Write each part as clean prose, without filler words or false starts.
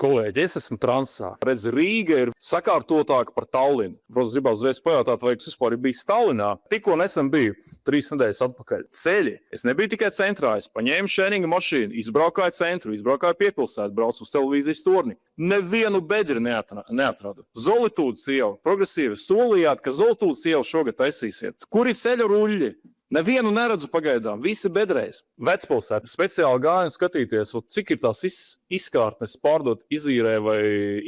Kolēģi, es esmu transā. Redz, Rīga ir sakārtotāka par Tallinu. Protams, gribētu uzreiz pajautāt, vai es vispār biju Tallinā. Tikko nesen biju, 3 nedēļas atpakaļ. Ceļi. Es nebiju tikai centrā. Es paņēmu šēringa mašīnu, izbraukāju centru, izbraukāju piepilsētu, braucu uz televīzijas torni. Nevienu bedri neatradu. Zolitūdas iela, progresīvi. Solījāt, ka Zolitūdas ielu šogad taisīsiet. Kur ir ceļu ruļļi? Nevienu neredzu pagaidām, visi bedrēs. Vecpilsēta speciāli gāju skatīties, cik ir tās izkārtnes pārdot izīrē vai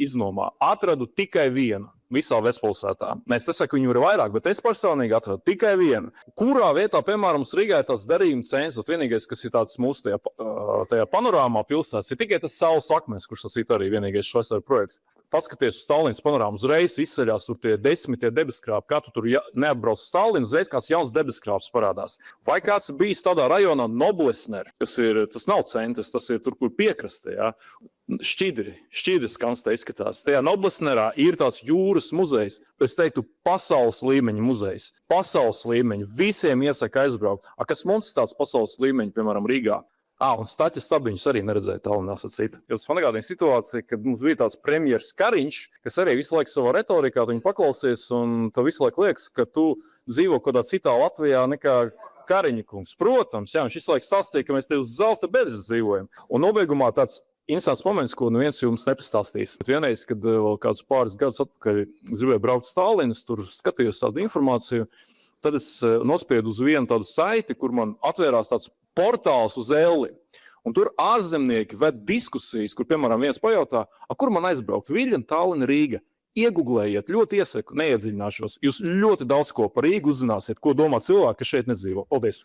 iznomā. Atradu tikai vienu visā Vecpilsētā. Es nesaku, viņu ir vairāk, bet es personīgi atradu tikai vienu. Kurā vietā, piemēram, mums Rīgā ir tāds darījuma centrs, vienīgais, kas ir tāds mūsu tajā panorāmā pilsētas, ir tikai tas saules akmens, kurš tas ir arī vienīgais švesar projekts. Paskaties uz Tallinas panorāmu, uzreiz izceļās tur tie 10 debeskrāpi. Kā tu tur neapbrauc uz Tallinu, uzreiz kāds jauns debeskrāps parādās. Vai kāds bijis tādā rajonā Noblesner, tas nav centrs, tas ir tur, kur piekrastē, ja? Šķidri skans te izskatās. Tajā Noblesnerā ir tāds jūras muzejs, es teiktu pasaules līmeņa muzejs. Pasaules līmeņa, visiem iesaka aizbraukt. Kas mums ir tāds pasaules līmeņa, piemēram, Rīgā? Un Staķa stabiņus arī neredzēja Tallinā sacīt. Jūs man atgādīja situācija, kad mums bija tāds premjeras Kariņš, kas arī visu laiku savā retorikā viņu paklausies, un tev visu laiku liekas, ka tu dzīvo kādā citā Latvijā nekā Kariņa kungs. Protams, jā, viņš visu laiku stāstīja, ka mēs te uz zelta bedres dzīvojam. Un nobeigumā tāds interesants moments, ko neviens jums nepastāstīs. Bet vienreiz, kad vēl kādus pāris gadus atpakaļ gribēju braukt uz Tallinu, tur skatījos tādu informāciju, tad es nospiedu uz vienu tādu saiti, kur man atvērās tāds portāls uz Elli. Un tur ārzemnieki ved diskusijas, kur, piemēram, viens pajautā, kur man aizbraukt? Viļņa, Tallina, Rīga. Iegooglējiet, ļoti iesaku, neiedziļināšos. Jūs ļoti daudz ko par Rīgu uzzināsiet, ko domā cilvēki, kas šeit nedzīvo. Paldies!